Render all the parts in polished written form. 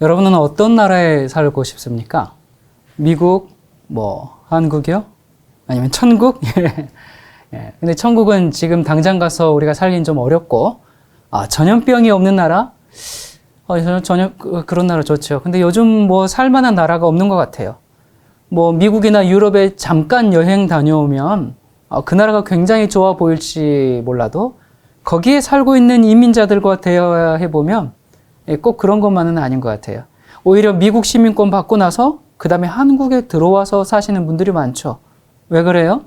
여러분은 어떤 나라에 살고 싶습니까? 미국, 한국이요? 아니면 천국? 예. 근데 천국은 지금 당장 가서 우리가 살긴 좀 어렵고, 전염병이 없는 나라? 그런 나라 좋죠. 근데 요즘 살만한 나라가 없는 것 같아요. 미국이나 유럽에 잠깐 여행 다녀오면, 그 나라가 굉장히 좋아 보일지 몰라도, 거기에 살고 있는 이민자들과 대화해보면, 꼭 그런 것만은 아닌 것 같아요. 오히려 미국 시민권 받고 나서, 그 다음에 한국에 들어와서 사시는 분들이 많죠. 왜 그래요?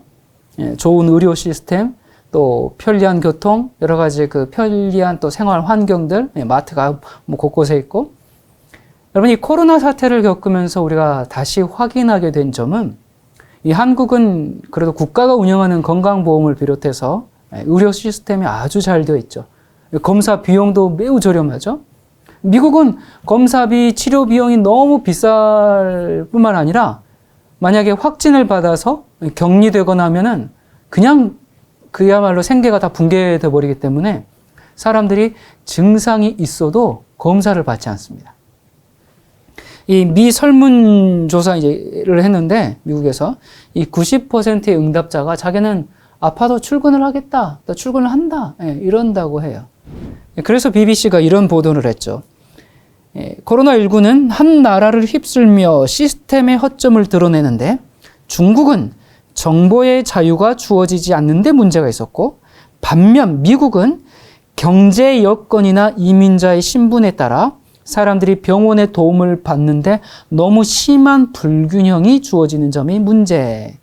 좋은 의료 시스템, 또 편리한 교통, 여러 가지 편리한 또 생활 환경들, 마트가 곳곳에 있고. 여러분, 이 코로나 사태를 겪으면서 우리가 다시 확인하게 된 점은, 이 한국은 그래도 국가가 운영하는 건강보험을 비롯해서 의료 시스템이 아주 잘 되어 있죠. 검사 비용도 매우 저렴하죠. 미국은 검사비, 치료 비용이 너무 비쌀 뿐만 아니라 만약에 확진을 받아서 격리되거나 하면은 그냥 그야말로 생계가 다 붕괴돼 버리기 때문에 사람들이 증상이 있어도 검사를 받지 않습니다. 이 미 설문조사를 했는데 미국에서 이 90%의 응답자가 자기는 아파도 출근을 하겠다, 또 출근을 한다, 이런다고 해요. 그래서 BBC가 이런 보도를 했죠. 코로나19는 한 나라를 휩쓸며 시스템의 허점을 드러내는데 중국은 정보의 자유가 주어지지 않는 데 문제가 있었고 반면 미국은 경제 여건이나 이민자의 신분에 따라 사람들이 병원의 도움을 받는데 너무 심한 불균형이 주어지는 점이 문제,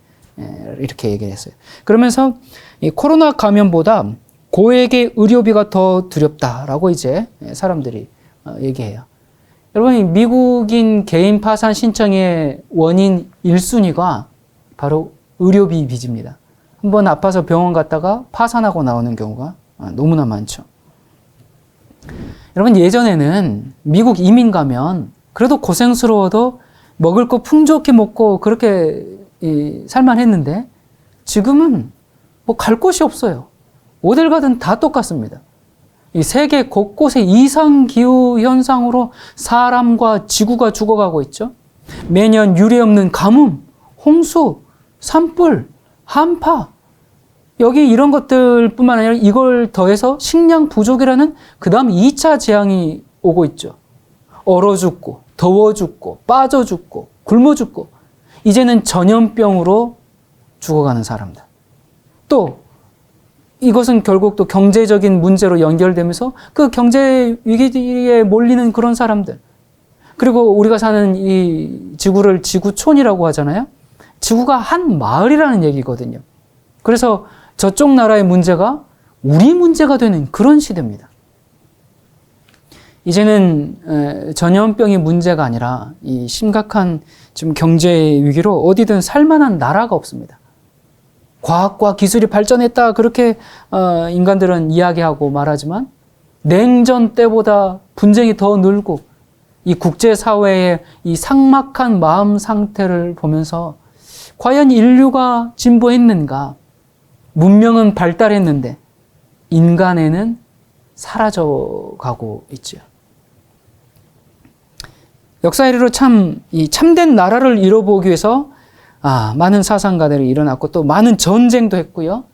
이렇게 얘기했어요. 그러면서 이 코로나 감염보다 고액의 의료비가 더 두렵다라고 이제 사람들이 얘기해요. 여러분, 미국인 개인 파산 신청의 원인 1순위가 바로 의료비 빚입니다. 한번 아파서 병원 갔다가 파산하고 나오는 경우가 너무나 많죠. 여러분, 예전에는 미국 이민 가면 그래도 고생스러워도 먹을 거 풍족히 먹고 그렇게 살만했는데 지금은 갈 곳이 없어요. 어딜 가든 다 똑같습니다. 이 세계 곳곳에 이상기후 현상으로 사람과 지구가 죽어가고 있죠. 매년 유례없는 가뭄, 홍수, 산불, 한파, 여기 이런 것들뿐만 아니라 이걸 더해서 식량 부족이라는 그 다음 2차 재앙이 오고 있죠. 얼어 죽고, 더워 죽고, 빠져 죽고, 굶어 죽고, 이제는 전염병으로 죽어가는 사람들. 또 이것은 결국 또 경제적인 문제로 연결되면서 그 경제 위기에 몰리는 그런 사람들. 그리고 우리가 사는 이 지구를 지구촌이라고 하잖아요. 지구가 한 마을이라는 얘기거든요. 그래서 저쪽 나라의 문제가 우리 문제가 되는 그런 시대입니다. 이제는 전염병이 문제가 아니라 이 심각한 지금 경제 위기로 어디든 살만한 나라가 없습니다. 과학과 기술이 발전했다 그렇게 인간들은 이야기하고 말하지만 냉전 때보다 분쟁이 더 늘고 이 국제사회의 이 삭막한 마음 상태를 보면서 과연 인류가 진보했는가? 문명은 발달했는데 인간에는 사라져가고 있죠. 역사 이래로 이 참된 나라를 이뤄보기 위해서 많은 사상가들이 일어났고 또 많은 전쟁도 했고요.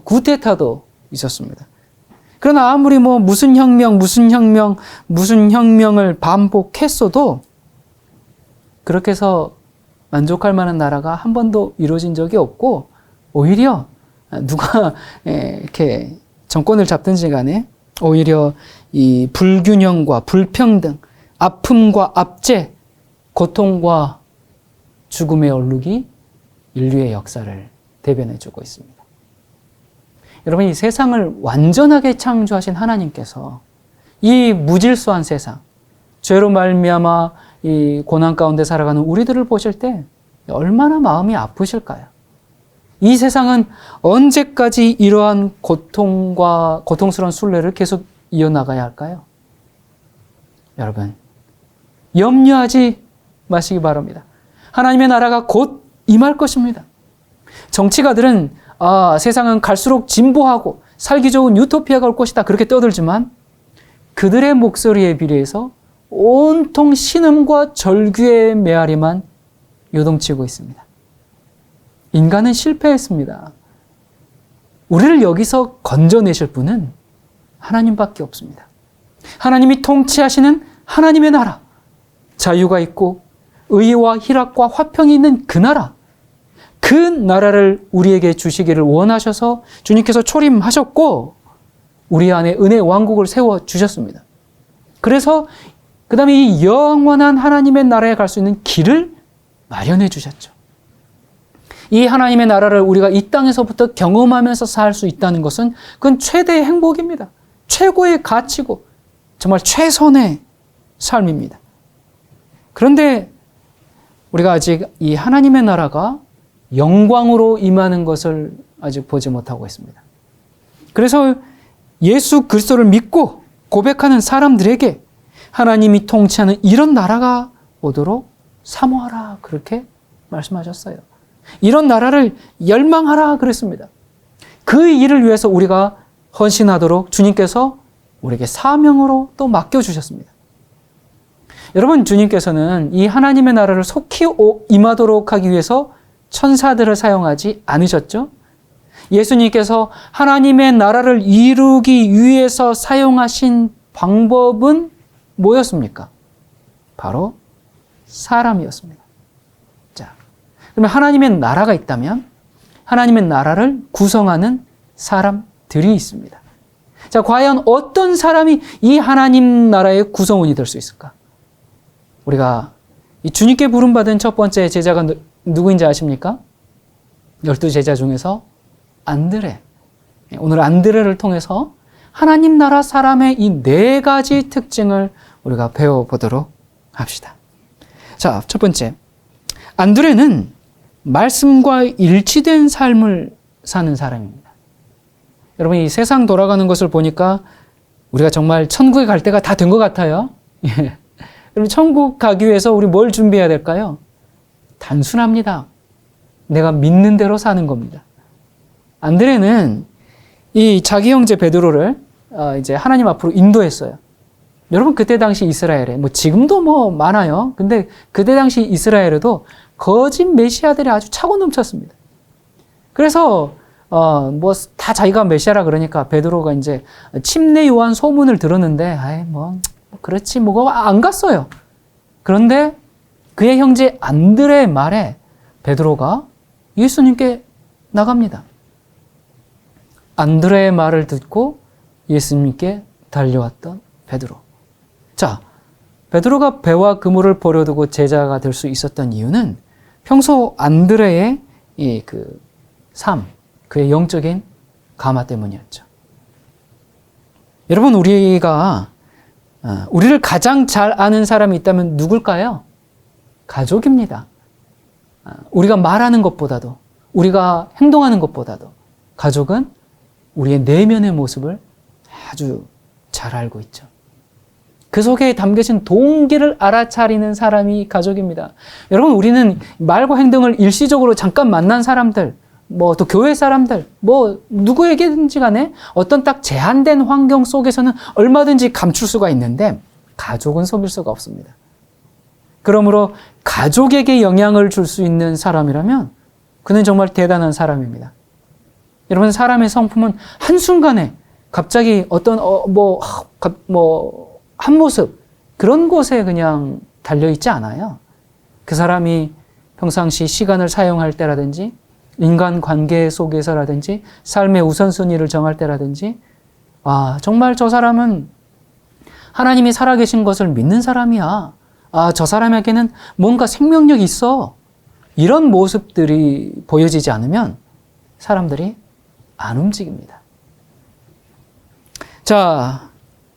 구테타도 있었습니다. 그러나 아무리 무슨 혁명을 반복했어도 그렇게 해서 만족할 만한 나라가 한 번도 이루어진 적이 없고 오히려 누가 이렇게 정권을 잡든지 간에 오히려 이 불균형과 불평등, 아픔과 압제, 고통과 죽음의 얼룩이 인류의 역사를 대변해주고 있습니다. 여러분, 이 세상을 완전하게 창조하신 하나님께서 이 무질서한 세상, 죄로 말미암아 이 고난 가운데 살아가는 우리들을 보실 때 얼마나 마음이 아프실까요? 이 세상은 언제까지 이러한 고통스러운 순례를 계속 이어나가야 할까요? 여러분, 염려하지 마시기 바랍니다. 하나님의 나라가 곧 임할 것입니다. 정치가들은 세상은 갈수록 진보하고 살기 좋은 유토피아가 올 것이다 그렇게 떠들지만 그들의 목소리에 비례해서 온통 신음과 절규의 메아리만 요동치고 있습니다. 인간은 실패했습니다. 우리를 여기서 건져내실 분은 하나님밖에 없습니다. 하나님이 통치하시는 하나님의 나라, 자유가 있고 의와 희락과 화평이 있는 그 나라, 그 나라를 우리에게 주시기를 원하셔서 주님께서 초림하셨고 우리 안에 은혜의 왕국을 세워주셨습니다. 그래서 그 다음에 이 영원한 하나님의 나라에 갈 수 있는 길을 마련해 주셨죠. 이 하나님의 나라를 우리가 이 땅에서부터 경험하면서 살 수 있다는 것은 그건 최대의 행복입니다. 최고의 가치고 정말 최선의 삶입니다. 그런데 우리가 아직 이 하나님의 나라가 영광으로 임하는 것을 아직 보지 못하고 있습니다. 그래서 예수 그리스도를 믿고 고백하는 사람들에게 하나님이 통치하는 이런 나라가 오도록 사모하라, 그렇게 말씀하셨어요. 이런 나라를 열망하라 그랬습니다. 그 일을 위해서 우리가 헌신하도록 주님께서 우리에게 사명으로 또 맡겨주셨습니다. 여러분, 주님께서는 이 하나님의 나라를 속히 임하도록 하기 위해서 천사들을 사용하지 않으셨죠? 예수님께서 하나님의 나라를 이루기 위해서 사용하신 방법은 뭐였습니까? 바로 사람이었습니다. 자, 그러면 하나님의 나라가 있다면 하나님의 나라를 구성하는 사람들이 있습니다. 자, 과연 어떤 사람이 이 하나님 나라의 구성원이 될 수 있을까? 우리가 이 주님께 부름받은 첫 번째 제자가 누구인지 아십니까? 12제자 중에서 안드레. 오늘 안드레를 통해서 하나님 나라 사람의 이 4가지 특징을 우리가 배워보도록 합시다. 자, 첫 번째. 안드레는 말씀과 일치된 삶을 사는 사람입니다. 여러분, 이 세상 돌아가는 것을 보니까 우리가 정말 천국에 갈 때가 다 된 것 같아요. 그럼 천국 가기 위해서 우리 뭘 준비해야 될까요? 단순합니다. 내가 믿는 대로 사는 겁니다. 안드레는 이 자기 형제 베드로를 이제 하나님 앞으로 인도했어요. 여러분, 그때 당시 이스라엘에, 지금도 많아요. 근데 그때 당시 이스라엘에도 거짓 메시아들이 아주 차고 넘쳤습니다. 그래서 다 자기가 메시아라 그러니까 베드로가 이제 침례 요한 소문을 들었는데, 그렇지, 안 갔어요. 그런데 그의 형제 안드레의 말에 베드로가 예수님께 나갑니다. 안드레의 말을 듣고 예수님께 달려왔던 베드로. 자, 베드로가 배와 그물을 버려두고 제자가 될 수 있었던 이유는 평소 안드레의 삶, 그의 영적인 감화 때문이었죠. 여러분, 우리를 가장 잘 아는 사람이 있다면 누굴까요? 가족입니다. 우리가 말하는 것보다도, 우리가 행동하는 것보다도 가족은 우리의 내면의 모습을 아주 잘 알고 있죠. 그 속에 담겨진 동기를 알아차리는 사람이 가족입니다. 여러분, 우리는 말과 행동을 일시적으로 잠깐 만난 사람들, 또 교회 사람들, 누구에게든지 간에 어떤 딱 제한된 환경 속에서는 얼마든지 감출 수가 있는데 가족은 속일 수가 없습니다. 그러므로 가족에게 영향을 줄 수 있는 사람이라면 그는 정말 대단한 사람입니다. 여러분, 사람의 성품은 한순간에 갑자기 어떤 한 모습, 그런 곳에 그냥 달려있지 않아요. 그 사람이 평상시 시간을 사용할 때라든지 인간관계 속에서라든지 삶의 우선순위를 정할 때라든지 정말 저 사람은 하나님이 살아계신 것을 믿는 사람이야. 저 사람에게는 뭔가 생명력이 있어. 이런 모습들이 보여지지 않으면 사람들이 안 움직입니다. 자,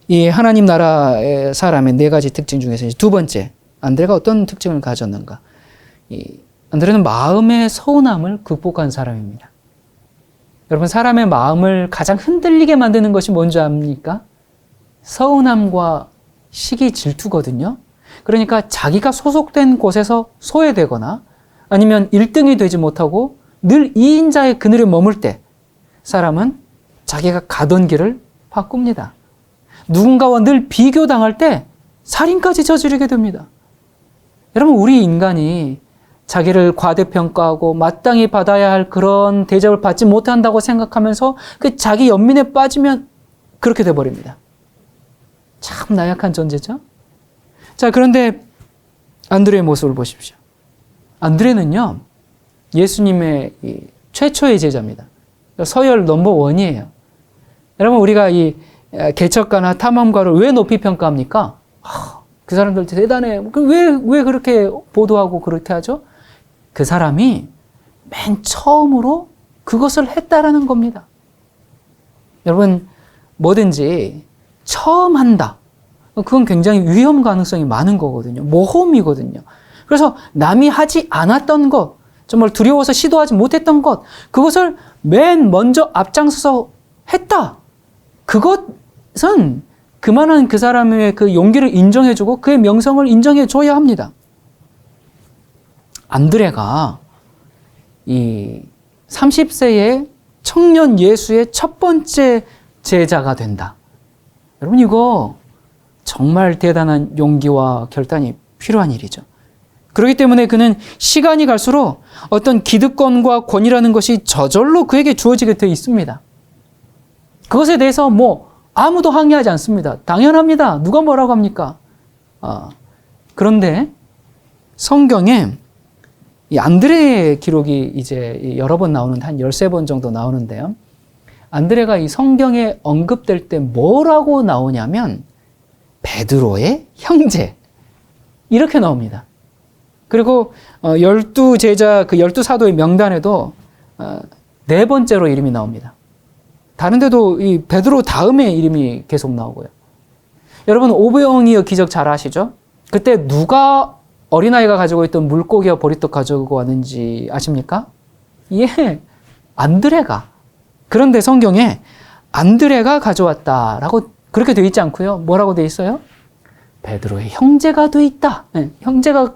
이 하나님 나라의 사람의 4가지 특징 중에서 두 번째, 안드레가 어떤 특징을 가졌는가? 안드레는 마음의 서운함을 극복한 사람입니다. 여러분, 사람의 마음을 가장 흔들리게 만드는 것이 뭔지 압니까? 서운함과 시기, 질투거든요. 그러니까 자기가 소속된 곳에서 소외되거나 아니면 1등이 되지 못하고 늘 2인자의 그늘에 머물 때 사람은 자기가 가던 길을 바꿉니다. 누군가와 늘 비교당할 때 살인까지 저지르게 됩니다. 여러분, 우리 인간이 자기를 과대평가하고 마땅히 받아야 할 그런 대접을 받지 못한다고 생각하면서 그 자기 연민에 빠지면 그렇게 돼버립니다. 참 나약한 존재죠. 자, 그런데 안드레의 모습을 보십시오. 안드레는요, 예수님의 이 최초의 제자입니다. 서열 넘버 원이에요. 여러분, 우리가 이 개척가나 탐험가를 왜 높이 평가합니까? 그 사람들 대단해. 왜 그렇게 보도하고 그렇게 하죠? 그 사람이 맨 처음으로 그것을 했다라는 겁니다. 여러분, 뭐든지 처음 한다. 그건 굉장히 위험 가능성이 많은 거거든요. 모험이거든요. 그래서 남이 하지 않았던 것, 정말 두려워서 시도하지 못했던 것, 그것을 맨 먼저 앞장서서 했다. 그것은 그만한 그 사람의 그 용기를 인정해주고 그의 명성을 인정해줘야 합니다. 안드레가 이 30세의 청년 예수의 첫 번째 제자가 된다. 여러분, 이거 정말 대단한 용기와 결단이 필요한 일이죠. 그렇기 때문에 그는 시간이 갈수록 어떤 기득권과 권위라는 것이 저절로 그에게 주어지게 되어 있습니다. 그것에 대해서 아무도 항의하지 않습니다. 당연합니다. 누가 뭐라고 합니까? 그런데 성경에 이 안드레의 기록이 이제 여러 번 나오는데 한 13번 정도 나오는데요. 안드레가 이 성경에 언급될 때 뭐라고 나오냐면 베드로의 형제 이렇게 나옵니다. 그리고 12제자 그 12사도의 명단에도 4번째로 이름이 나옵니다. 다른 데도 이 베드로 다음에 이름이 계속 나오고요. 여러분, 오병이어 기적 잘 아시죠? 그때 누가 어린아이가 가지고 있던 물고기와 보리떡 가지고 왔는지 아십니까? 예, 안드레가. 그런데 성경에 안드레가 가져왔다라고 그렇게 되어 있지 않고요. 뭐라고 되어 있어요? 베드로의 형제가 되어 있다. 네, 형제가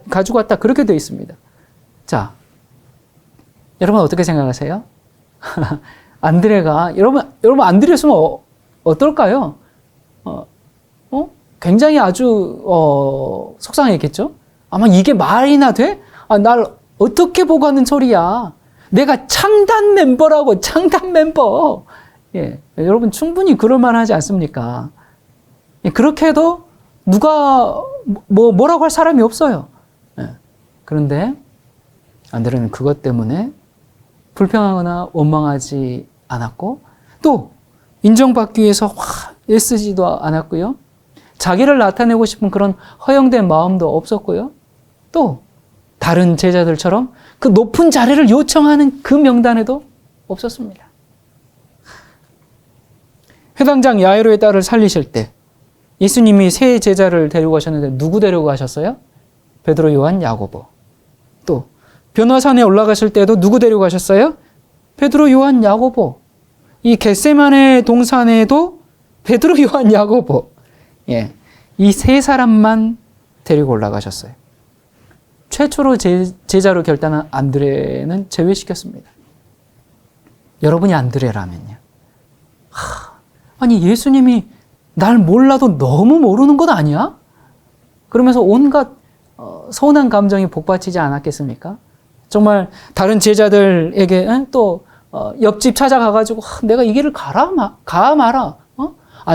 가지고 왔다. 그렇게 되어 있습니다. 자, 여러분 어떻게 생각하세요? 안드레가 여러분 안드레였으면 어떨까요? 굉장히 아주 속상했겠죠? 아마 이게 말이나 돼? 날 어떻게 보고 하는 소리야? 내가 창단 멤버라고, 창단 멤버. 예, 여러분 충분히 그럴 만하지 않습니까? 예, 그렇게 해도 누가 뭐라고 할 사람이 없어요. 예, 그런데 안드레는 그것 때문에 불평하거나 원망하지 않았고, 또 인정받기 위해서 애쓰지도 않았고요. 자기를 나타내고 싶은 그런 허영된 마음도 없었고요. 또 다른 제자들처럼 그 높은 자리를 요청하는 그 명단에도 없었습니다. 회당장 야이로의 딸을 살리실 때 예수님이 세 제자를 데리고 가셨는데 누구 데리고 가셨어요? 베드로, 요한, 야고보. 또 변화산에 올라가실 때도 누구 데리고 가셨어요? 베드로, 요한, 야고보. 이 겟세마네 동산에도 베드로, 요한, 야고보. 예, 이 세 사람만 데리고 올라가셨어요. 최초로 제자로 결단한 안드레는 제외시켰습니다. 여러분이 안드레라면요. 아니, 예수님이 날 몰라도 너무 모르는 것 아니야? 그러면서 온갖 서운한 감정이 복받치지 않았겠습니까? 정말 다른 제자들에게 또 옆집 찾아가가지고 내가 이 길을 가 마라.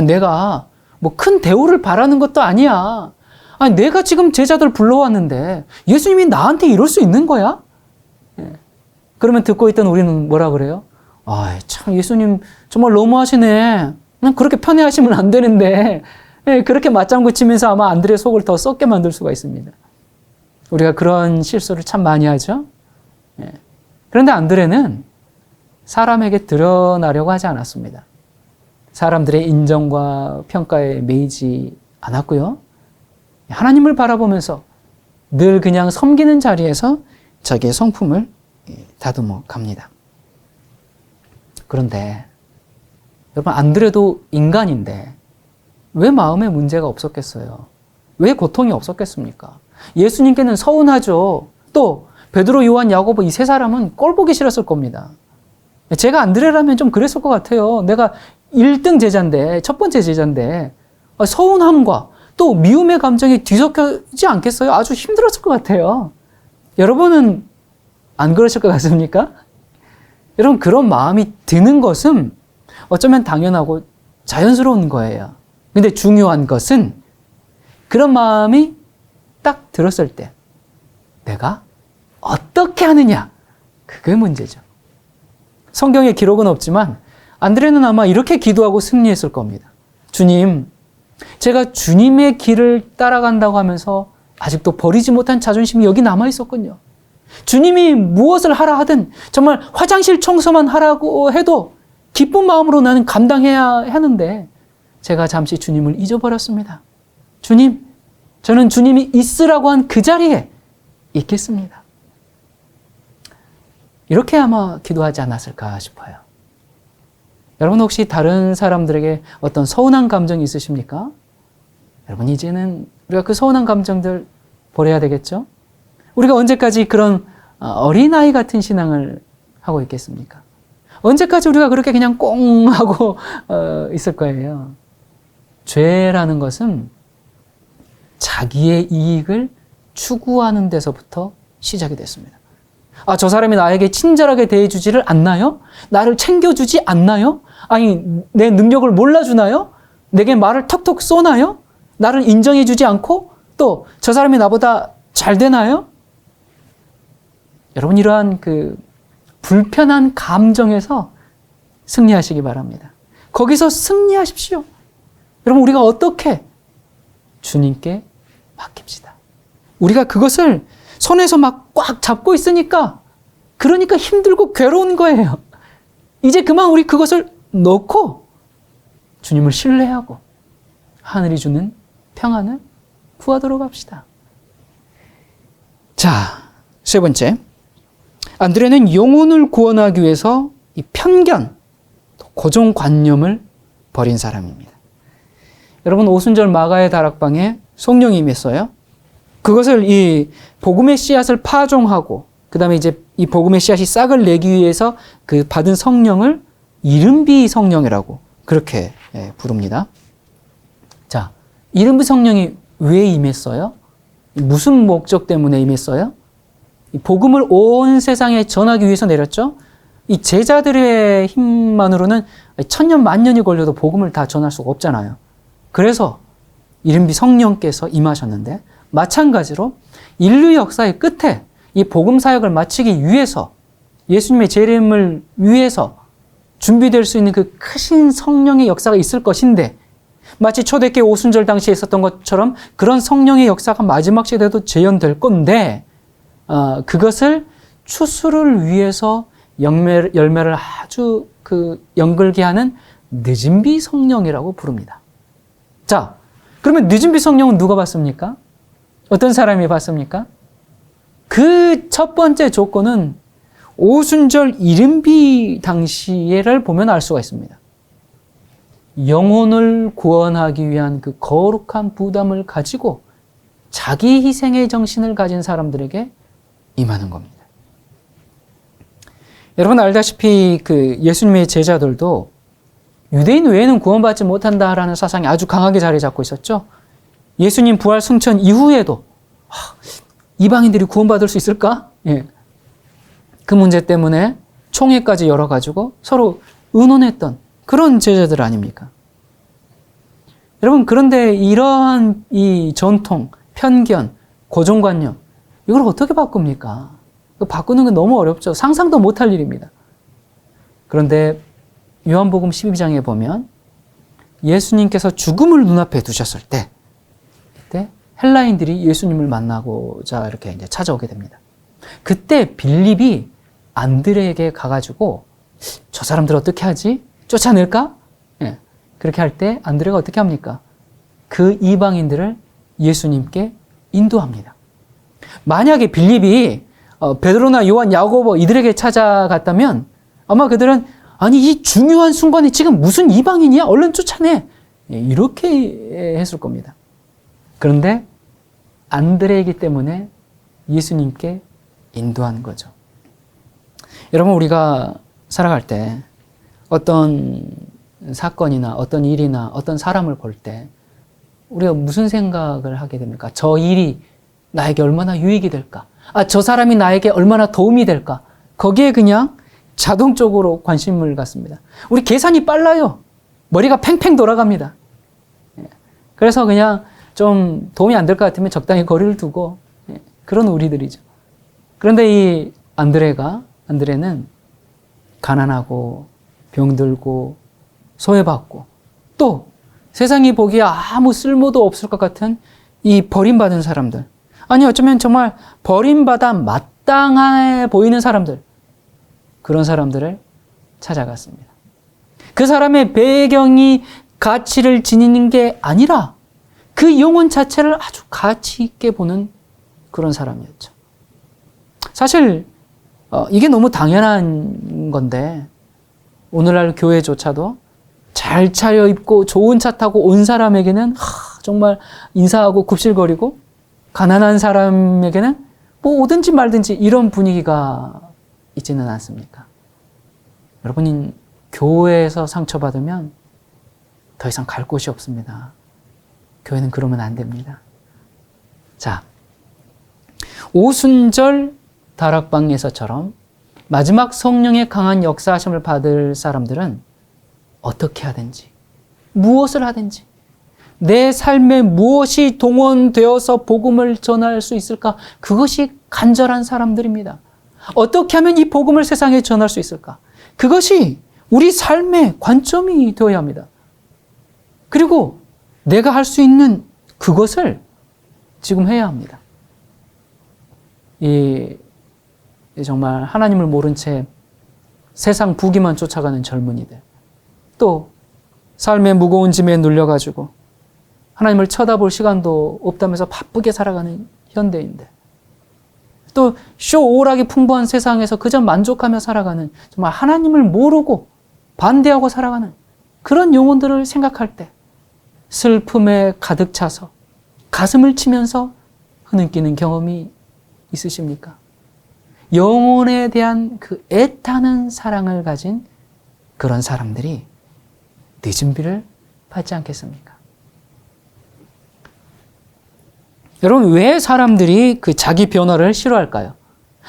내가 뭐 큰 대우를 바라는 것도 아니야. 아니, 내가 지금 제자들 불러왔는데 예수님이 나한테 이럴 수 있는 거야? 예. 그러면 듣고 있던 우리는 뭐라 그래요? 참 예수님 정말 너무하시네. 그렇게 편애하시면 안 되는데. 예, 그렇게 맞장구 치면서 아마 안드레 속을 더 썩게 만들 수가 있습니다. 우리가 그런 실수를 참 많이 하죠. 예. 그런데 안드레는 사람에게 드러나려고 하지 않았습니다. 사람들의 인정과 평가에 매이지 않았고요. 하나님을 바라보면서 늘 그냥 섬기는 자리에서 자기의 성품을 다듬어 갑니다. 그런데 여러분, 안드레도 인간인데 왜 마음에 문제가 없었겠어요? 왜 고통이 없었겠습니까? 예수님께는 서운하죠. 또 베드로, 요한, 야고보 이 세 사람은 꼴 보기 싫었을 겁니다. 제가 안드레라면 좀 그랬을 것 같아요. 내가 1등 제자인데, 첫 번째 제자인데 서운함과 또 미움의 감정이 뒤섞이지 않겠어요? 아주 힘들었을 것 같아요. 여러분은 안 그러실 것 같습니까? 여러분, 그런 마음이 드는 것은 어쩌면 당연하고 자연스러운 거예요. 근데 중요한 것은 그런 마음이 딱 들었을 때 내가 어떻게 하느냐, 그게 문제죠. 성경에 기록은 없지만 안드레는 아마 이렇게 기도하고 승리했을 겁니다. 주님, 제가 주님의 길을 따라간다고 하면서 아직도 버리지 못한 자존심이 여기 남아 있었군요. 주님이 무엇을 하라 하든 정말 화장실 청소만 하라고 해도 기쁜 마음으로 나는 감당해야 하는데 제가 잠시 주님을 잊어버렸습니다. 주님, 저는 주님이 있으라고 한 그 자리에 있겠습니다. 이렇게 아마 기도하지 않았을까 싶어요. 여러분, 혹시 다른 사람들에게 어떤 서운한 감정이 있으십니까? 여러분, 이제는 우리가 그 서운한 감정들 버려야 되겠죠? 우리가 언제까지 그런 어린아이 같은 신앙을 하고 있겠습니까? 언제까지 우리가 그렇게 그냥 꽁 하고 있을 거예요? 죄라는 것은 자기의 이익을 추구하는 데서부터 시작이 됐습니다. 아, 저 사람이 나에게 친절하게 대해주지를 않나요? 나를 챙겨주지 않나요? 아니, 내 능력을 몰라주나요? 내게 말을 턱턱 쏘나요? 나를 인정해주지 않고 또 저 사람이 나보다 잘 되나요? 여러분, 이러한 그 불편한 감정에서 승리하시기 바랍니다. 거기서 승리하십시오. 여러분, 우리가 어떻게 주님께 맡깁시다. 우리가 그것을 손에서 막 꽉 잡고 있으니까 그러니까 힘들고 괴로운 거예요. 이제 그만 우리 그것을 놓고 주님을 신뢰하고 하늘이 주는 평안을 구하도록 합시다. 자, 세 번째. 안드레는 영혼을 구원하기 위해서 이 편견, 고정관념을 버린 사람입니다. 여러분, 오순절 마가의 다락방에 성령이 임했어요. 그것을 이 복음의 씨앗을 파종하고 그 다음에 이제 이 복음의 씨앗이 싹을 내기 위해서 그 받은 성령을 이른비 성령이라고 그렇게 부릅니다. 자, 이른비 성령이 왜 임했어요? 무슨 목적 때문에 임했어요? 이 복음을 온 세상에 전하기 위해서 내렸죠. 이 제자들의 힘만으로는 천년 만년이 걸려도 복음을 다 전할 수가 없잖아요. 그래서 이른비 성령께서 임하셨는데, 마찬가지로 인류 역사의 끝에 이 복음 사역을 마치기 위해서, 예수님의 재림을 위해서 준비될 수 있는 그 크신 성령의 역사가 있을 것인데, 마치 초대교회 오순절 당시에 있었던 것처럼 그런 성령의 역사가 마지막 시대에도 재현될 건데, 그것을 추수를 위해서 열매를 아주 연글게 하는 늦은비 성령이라고 부릅니다. 자, 그러면 늦은비 성령은 누가 받습니까? 어떤 사람이 받습니까? 그 첫 번째 조건은 오순절 이른비 당시를 보면 알 수가 있습니다. 영혼을 구원하기 위한 그 거룩한 부담을 가지고 자기 희생의 정신을 가진 사람들에게 임하는 겁니다. 여러분 알다시피 그 예수님의 제자들도 유대인 외에는 구원받지 못한다라는 사상이 아주 강하게 자리 잡고 있었죠. 예수님 부활 승천 이후에도 이방인들이 구원받을 수 있을까? 예. 그 문제 때문에 총회까지 열어가지고 서로 의논했던 그런 제자들 아닙니까? 여러분, 그런데 이러한 이 전통, 편견, 고정관념, 이걸 어떻게 바꿉니까? 바꾸는 건 너무 어렵죠. 상상도 못할 일입니다. 그런데 요한복음 12장에 보면 예수님께서 죽음을 눈앞에 두셨을 때, 그때 헬라인들이 예수님을 만나고자 이렇게 이제 찾아오게 됩니다. 그때 빌립이 안드레에게 가가지고 저 사람들 어떻게 하지? 쫓아낼까? 예. 그렇게 할 때 안드레가 어떻게 합니까? 그 이방인들을 예수님께 인도합니다. 만약에 빌립이 베드로나 요한, 야고보 이들에게 찾아갔다면 아마 그들은 아니 이 중요한 순간에 지금 무슨 이방인이야? 얼른 쫓아내! 이렇게 했을 겁니다. 그런데 안드레이기 때문에 예수님께 인도한 거죠. 여러분, 우리가 살아갈 때 어떤 사건이나 어떤 일이나 어떤 사람을 볼 때 우리가 무슨 생각을 하게 됩니까? 저 일이 나에게 얼마나 유익이 될까? 저 사람이 나에게 얼마나 도움이 될까? 거기에 그냥 자동적으로 관심을 갖습니다. 우리 계산이 빨라요. 머리가 팽팽 돌아갑니다. 그래서 그냥 좀 도움이 안 될 것 같으면 적당히 거리를 두고 그런 우리들이죠. 그런데 이 안드레는 가난하고 병들고 소외받고 또 세상이 보기에 아무 쓸모도 없을 것 같은 이 버림받은 사람들, 아니 어쩌면 정말 버림받아 마땅해 보이는 사람들, 그런 사람들을 찾아갔습니다. 그 사람의 배경이 가치를 지니는 게 아니라 그 영혼 자체를 아주 가치 있게 보는 그런 사람이었죠. 사실 이게 너무 당연한 건데 오늘날 교회조차도 잘 차려입고 좋은 차 타고 온 사람에게는 정말 인사하고 굽실거리고, 가난한 사람에게는 뭐 오든지 말든지 이런 분위기가 있지는 않습니까? 여러분이 교회에서 상처받으면 더 이상 갈 곳이 없습니다. 교회는 그러면 안 됩니다. 자, 오순절 다락방에서처럼 마지막 성령의 강한 역사하심을 받을 사람들은 어떻게 하든지, 무엇을 하든지, 내 삶에 무엇이 동원되어서 복음을 전할 수 있을까? 그것이 간절한 사람들입니다. 어떻게 하면 이 복음을 세상에 전할 수 있을까? 그것이 우리 삶의 관점이 되어야 합니다. 그리고 내가 할 수 있는 그것을 지금 해야 합니다. 정말 하나님을 모른 채 세상 부귀만 쫓아가는 젊은이들, 또 삶의 무거운 짐에 눌려가지고 하나님을 쳐다볼 시간도 없다면서 바쁘게 살아가는 현대인들, 또 쇼오락이 풍부한 세상에서 그저 만족하며 살아가는, 정말 하나님을 모르고 반대하고 살아가는 그런 영혼들을 생각할 때 슬픔에 가득 차서 가슴을 치면서 흐느끼는 경험이 있으십니까? 영혼에 대한 그 애타는 사랑을 가진 그런 사람들이 늦은 비를 받지 않겠습니까? 여러분, 왜 사람들이 그 자기 변화를 싫어할까요?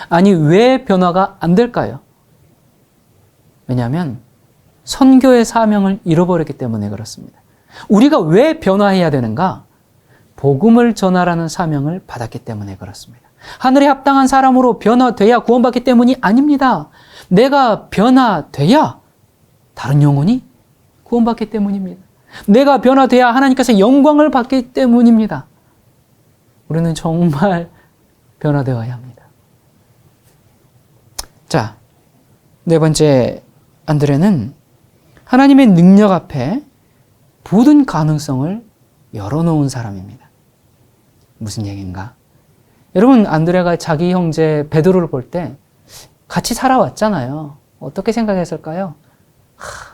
아니, 왜 변화가 안 될까요? 왜냐하면 선교의 사명을 잃어버렸기 때문에 그렇습니다. 우리가 왜 변화해야 되는가? 복음을 전하라는 사명을 받았기 때문에 그렇습니다. 하늘에 합당한 사람으로 변화돼야 구원받기 때문이 아닙니다. 내가 변화돼야 다른 영혼이 구원받기 때문입니다. 내가 변화돼야 하나님께서 영광을 받기 때문입니다. 우리는 정말 변화되어야 합니다. 자, 네 번째, 안드레는 하나님의 능력 앞에 모든 가능성을 열어놓은 사람입니다. 무슨 얘기인가? 여러분, 안드레가 자기 형제 베드로를 볼 때 같이 살아왔잖아요. 어떻게 생각했을까요?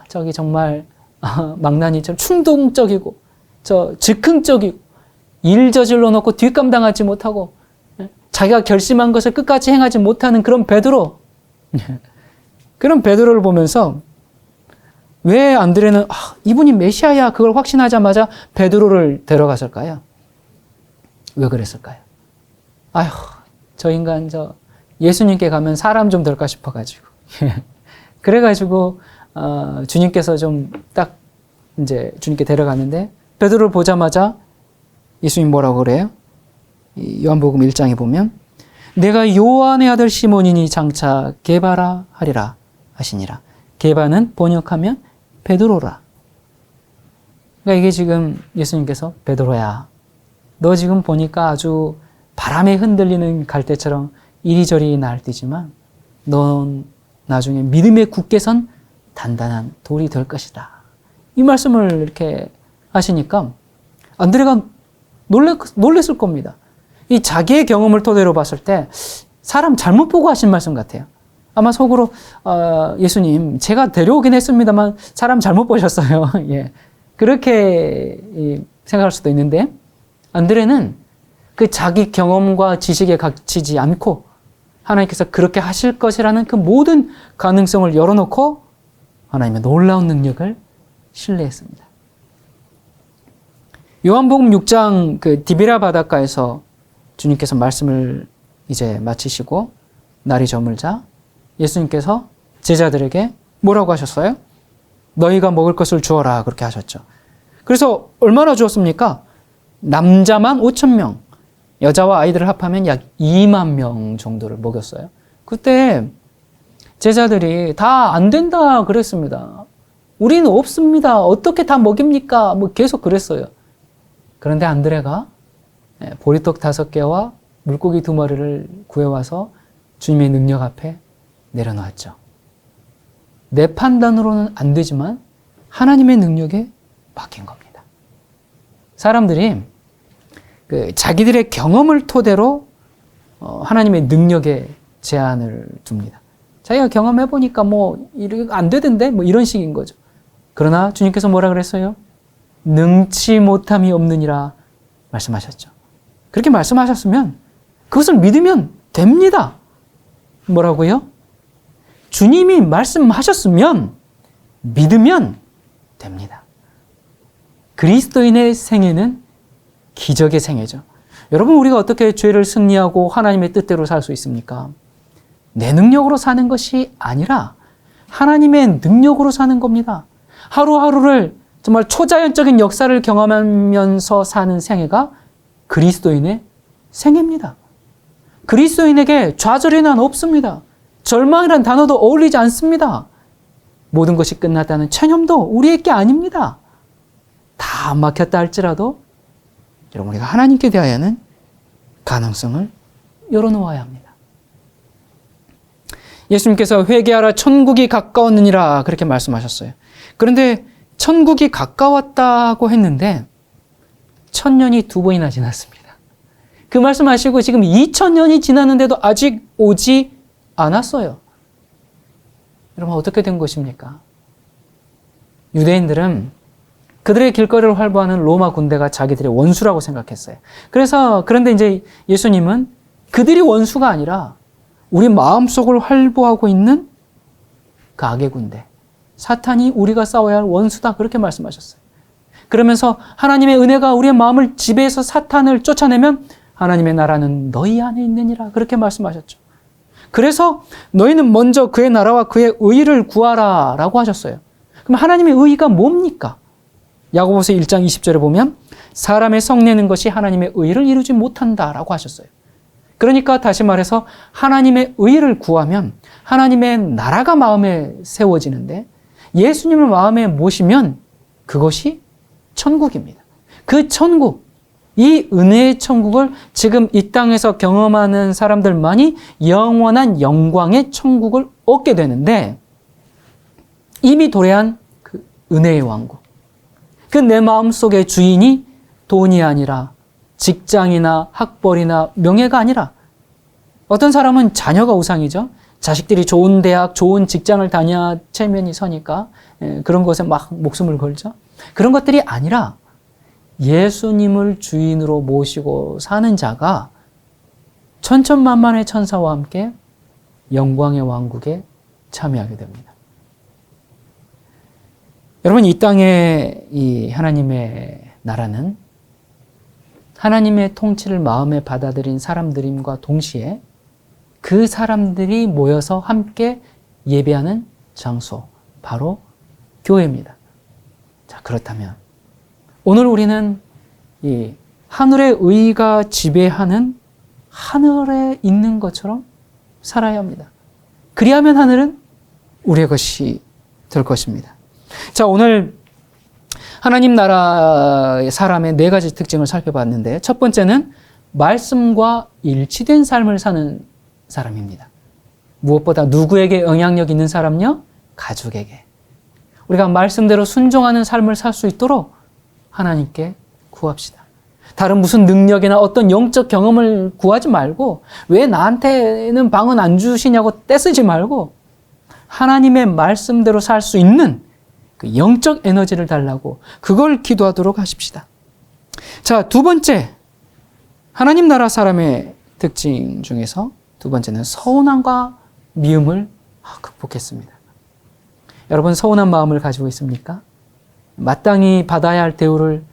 저기 정말 망나니처럼 충동적이고 즉흥적이고 일 저질러 놓고 뒷감당하지 못하고 자기가 결심한 것을 끝까지 행하지 못하는 그런 베드로, 그런 베드로를 보면서 왜 안드레는 이분이 메시아야 그걸 확신하자마자 베드로를 데려갔을까요? 왜 그랬을까요? 아휴, 저 인간 예수님께 가면 사람 좀 될까 싶어가지고 그래가지고 주님께서 좀 딱 이제 주님께 데려갔는데, 베드로를 보자마자 예수님 뭐라고 그래요? 요한복음 1장에 보면 내가 요한의 아들 시몬이니 장차 게바라 하리라 하시니라. 게바는 번역하면 베드로라. 그러니까 이게 지금 예수님께서 베드로야, 너 지금 보니까 아주 바람에 흔들리는 갈대처럼 이리저리 날뛰지만 넌 나중에 믿음에 굳게 선 단단한 돌이 될 것이다. 이 말씀을 이렇게 하시니까 안드레가 놀랬을 겁니다. 이 자기의 경험을 토대로 봤을 때 사람 잘못 보고 하신 말씀 같아요. 아마 속으로 예수님, 제가 데려오긴 했습니다만 사람 잘못 보셨어요. 예, 그렇게 생각할 수도 있는데, 안드레는 그 자기 경험과 지식에 갇히지 않고 하나님께서 그렇게 하실 것이라는 그 모든 가능성을 열어놓고 하나님의 놀라운 능력을 신뢰했습니다. 요한복음 6장 그 디비라 바닷가에서 주님께서 말씀을 이제 마치시고 날이 저물자 예수님께서 제자들에게 뭐라고 하셨어요? 너희가 먹을 것을 주어라 그렇게 하셨죠. 그래서 얼마나 주었습니까? 남자만 5,000명, 여자와 아이들을 합하면 약 2만 명 정도를 먹였어요. 그때 제자들이 다 안 된다 그랬습니다. 우리는 없습니다. 어떻게 다 먹입니까? 뭐 계속 그랬어요. 그런데 안드레가 보리떡 5개와 물고기 2마리를 구해와서 주님의 능력 앞에 내려놓았죠. 내 판단으로는 안 되지만 하나님의 능력에 맡긴 겁니다. 사람들이 자기들의 경험을 토대로 하나님의 능력에 제한을 둡니다. 자기가 경험해보니까 뭐 안 되던데 뭐 이런 식인 거죠. 그러나 주님께서 뭐라 그랬어요? 능치 못함이 없느니라 말씀하셨죠. 그렇게 말씀하셨으면 그것을 믿으면 됩니다. 뭐라고요? 주님이 말씀하셨으면 믿으면 됩니다. 그리스도인의 생애는 기적의 생애죠. 여러분, 우리가 어떻게 죄를 승리하고 하나님의 뜻대로 살 수 있습니까? 내 능력으로 사는 것이 아니라 하나님의 능력으로 사는 겁니다. 하루하루를 정말 초자연적인 역사를 경험하면서 사는 생애가 그리스도인의 생애입니다. 그리스도인에게 좌절이란 없습니다. 절망이란 단어도 어울리지 않습니다. 모든 것이 끝났다는 체념도 우리의 게 아닙니다. 다 막혔다 할지라도 여러분, 우리가 하나님께 대하여는 가능성을 열어놓아야 합니다. 예수님께서 회개하라 천국이 가까웠느니라 그렇게 말씀하셨어요. 그런데 천국이 가까웠다고 했는데 1000년이 2번이나 지났습니다. 그 말씀하시고 지금 2000년이 지났는데도 아직 오지 않았어요. 여러분, 어떻게 된 것입니까? 유대인들은 그들의 길거리를 활보하는 로마 군대가 자기들의 원수라고 생각했어요. 그런데 이제 예수님은 그들이 원수가 아니라 우리 마음속을 활보하고 있는 그 악의 군대, 사탄이 우리가 싸워야 할 원수다 그렇게 말씀하셨어요. 그러면서 하나님의 은혜가 우리의 마음을 지배해서 사탄을 쫓아내면 하나님의 나라는 너희 안에 있느니라 그렇게 말씀하셨죠. 그래서 너희는 먼저 그의 나라와 그의 의의를 구하라 라고 하셨어요. 그럼 하나님의 의의가 뭡니까? 야고보서 1장 20절에 보면 사람의 성내는 것이 하나님의 의의를 이루지 못한다라고 하셨어요. 그러니까 다시 말해서 하나님의 의의를 구하면 하나님의 나라가 마음에 세워지는데 예수님을 마음에 모시면 그것이 천국입니다. 그 천국, 이 은혜의 천국을 지금 이 땅에서 경험하는 사람들만이 영원한 영광의 천국을 얻게 되는데 이미 도래한 그 은혜의 왕국, 그 내 마음속의 주인이 돈이 아니라 직장이나 학벌이나 명예가 아니라 어떤 사람은 자녀가 우상이죠. 자식들이 좋은 대학, 좋은 직장을 다녀야 체면이 서니까 그런 것에 막 목숨을 걸죠. 그런 것들이 아니라 예수님을 주인으로 모시고 사는 자가 천천만만의 천사와 함께 영광의 왕국에 참여하게 됩니다. 여러분, 이 땅의 이 하나님의 나라는 하나님의 통치를 마음에 받아들인 사람들임과 동시에 그 사람들이 모여서 함께 예배하는 장소, 바로 교회입니다. 자, 그렇다면 오늘 우리는 이 하늘의 의가 지배하는 하늘에 있는 것처럼 살아야 합니다. 그리하면 하늘은 우리의 것이 될 것입니다. 자, 오늘 하나님 나라의 사람의 4가지 특징을 살펴봤는데 첫 번째는 말씀과 일치된 삶을 사는 사람입니다. 무엇보다 누구에게 영향력 있는 사람요? 가족에게. 우리가 말씀대로 순종하는 삶을 살 수 있도록 하나님께 구합시다. 다른 무슨 능력이나 어떤 영적 경험을 구하지 말고 왜 나한테는 방은 안 주시냐고 떼쓰지 말고 하나님의 말씀대로 살 수 있는 그 영적 에너지를 달라고 그걸 기도하도록 하십시다. 자, 2번째, 하나님 나라 사람의 특징 중에서 2번째는 서운함과 미움을 극복했습니다. 여러분, 서운한 마음을 가지고 있습니까? 마땅히 받아야 할 대우를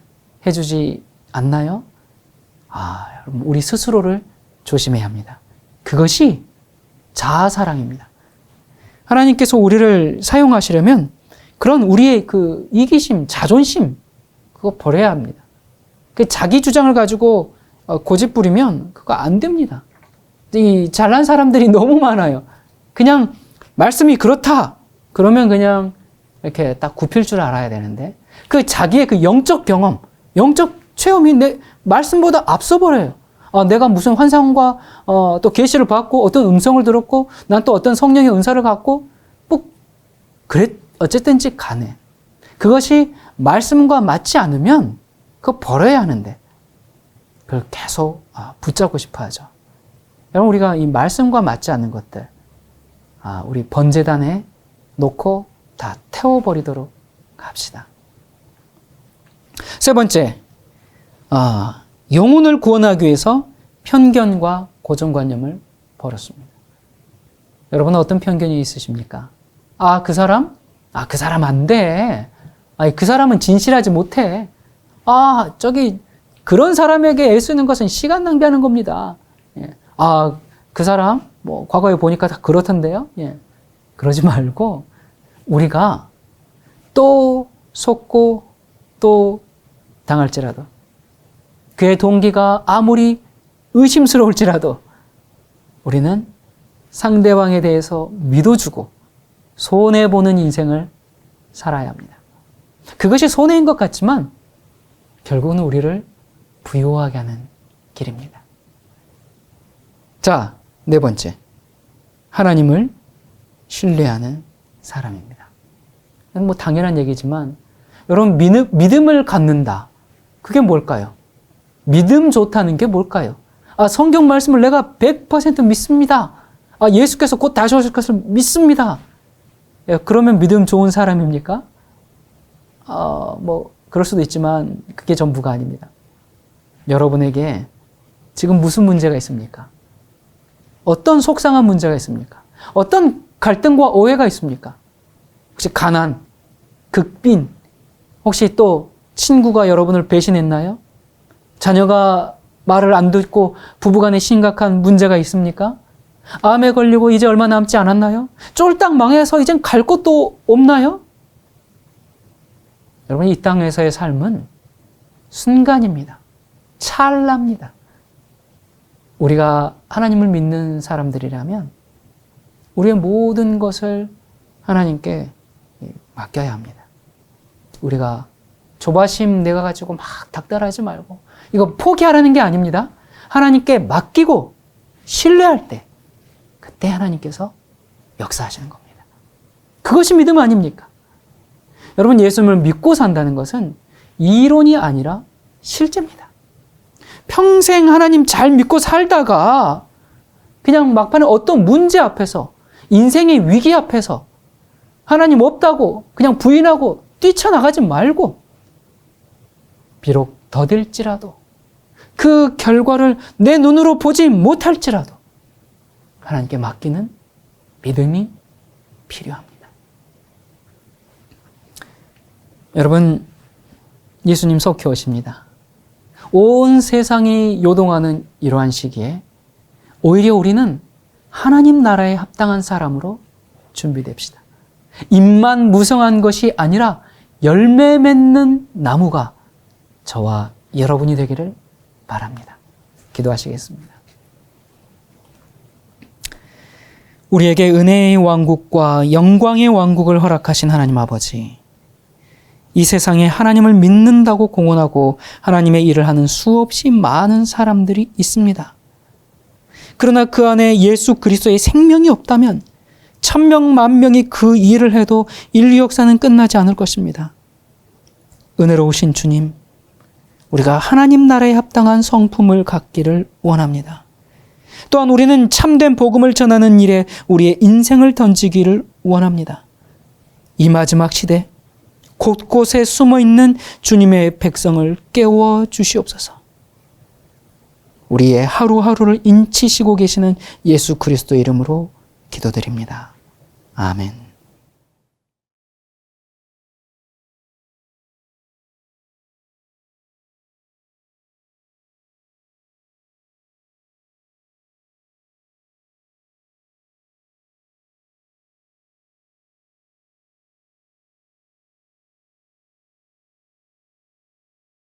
해주지 않나요? 여러분, 우리 스스로를 조심해야 합니다. 그것이 자아사랑입니다. 하나님께서 우리를 사용하시려면 그런 우리의 그 이기심, 자존심, 그거 버려야 합니다. 그 자기 주장을 가지고 고집 부리면 그거 안 됩니다. 이 잘난 사람들이 너무 많아요. 그냥 말씀이 그렇다. 그러면 그냥 이렇게 딱 굽힐 줄 알아야 되는데 그 자기의 그 영적 경험, 영적 체험이 내 말씀보다 앞서 버려요. 내가 무슨 환상과 또 계시를 받고 어떤 음성을 들었고 난 또 어떤 성령의 은사를 갖고 뭐 어쨌든지 간에 그것이 말씀과 맞지 않으면 그거 버려야 하는데 그걸 계속 붙잡고 싶어 하죠. 여러분, 우리가 이 말씀과 맞지 않는 것들 우리 번제단에 놓고 다 태워버리도록 합시다. 세 번째, 영혼을 구원하기 위해서 편견과 고정관념을 버렸습니다. 여러분은 어떤 편견이 있으십니까? 그 사람? 그 사람 안 돼. 그 사람은 진실하지 못해. 그런 사람에게 애쓰는 것은 시간 낭비하는 겁니다. 예. 그 사람? 뭐, 과거에 보니까 다 그렇던데요? 예. 그러지 말고, 우리가 또 속고 또 당할지라도, 그의 동기가 아무리 의심스러울지라도, 우리는 상대방에 대해서 믿어주고, 손해보는 인생을 살아야 합니다. 그것이 손해인 것 같지만 결국은 우리를 부유하게 하는 길입니다. 자, 네 번째. 하나님을 신뢰하는 사람입니다. 뭐 당연한 얘기지만 여러분, 믿음을 갖는다. 그게 뭘까요? 믿음 좋다는 게 뭘까요? 성경 말씀을 내가 100% 믿습니다. 예수께서 곧 다시 오실 것을 믿습니다. 그러면 믿음 좋은 사람입니까? 뭐 그럴 수도 있지만 그게 전부가 아닙니다. 여러분에게 지금 무슨 문제가 있습니까? 어떤 속상한 문제가 있습니까? 어떤 갈등과 오해가 있습니까? 혹시 가난, 극빈, 혹시 또 친구가 여러분을 배신했나요? 자녀가 말을 안 듣고 부부간에 심각한 문제가 있습니까? 암에 걸리고 이제 얼마 남지 않았나요? 쫄딱 망해서 이젠 갈 곳도 없나요? 여러분, 이 땅에서의 삶은 순간입니다. 찰나입니다. 우리가 하나님을 믿는 사람들이라면 우리의 모든 것을 하나님께 맡겨야 합니다. 우리가 조바심 내가 가지고 막 닥달하지 말고 이거 포기하라는 게 아닙니다. 하나님께 맡기고 신뢰할 때 그때 하나님께서 역사하시는 겁니다. 그것이 믿음 아닙니까? 여러분, 예수님을 믿고 산다는 것은 이론이 아니라 실제입니다. 평생 하나님 잘 믿고 살다가 그냥 막판에 어떤 문제 앞에서, 인생의 위기 앞에서 하나님 없다고 그냥 부인하고 뛰쳐나가지 말고 비록 더딜지라도 그 결과를 내 눈으로 보지 못할지라도 하나님께 맡기는 믿음이 필요합니다. 여러분, 예수님 속히 오십니다. 온 세상이 요동하는 이러한 시기에 오히려 우리는 하나님 나라에 합당한 사람으로 준비됩시다. 잎만 무성한 것이 아니라 열매 맺는 나무가 저와 여러분이 되기를 바랍니다. 기도하시겠습니다. 우리에게 은혜의 왕국과 영광의 왕국을 허락하신 하나님 아버지, 이 세상에 하나님을 믿는다고 공언하고 하나님의 일을 하는 수없이 많은 사람들이 있습니다. 그러나 그 안에 예수 그리스도의 생명이 없다면 1000명, 10,000명이 그 일을 해도 인류 역사는 끝나지 않을 것입니다. 은혜로우신 주님, 우리가 하나님 나라에 합당한 성품을 갖기를 원합니다. 또한 우리는 참된 복음을 전하는 일에 우리의 인생을 던지기를 원합니다. 이 마지막 시대 곳곳에 숨어있는 주님의 백성을 깨워 주시옵소서. 우리의 하루하루를 인치시고 계시는 예수 그리스도의 이름으로 기도드립니다. 아멘.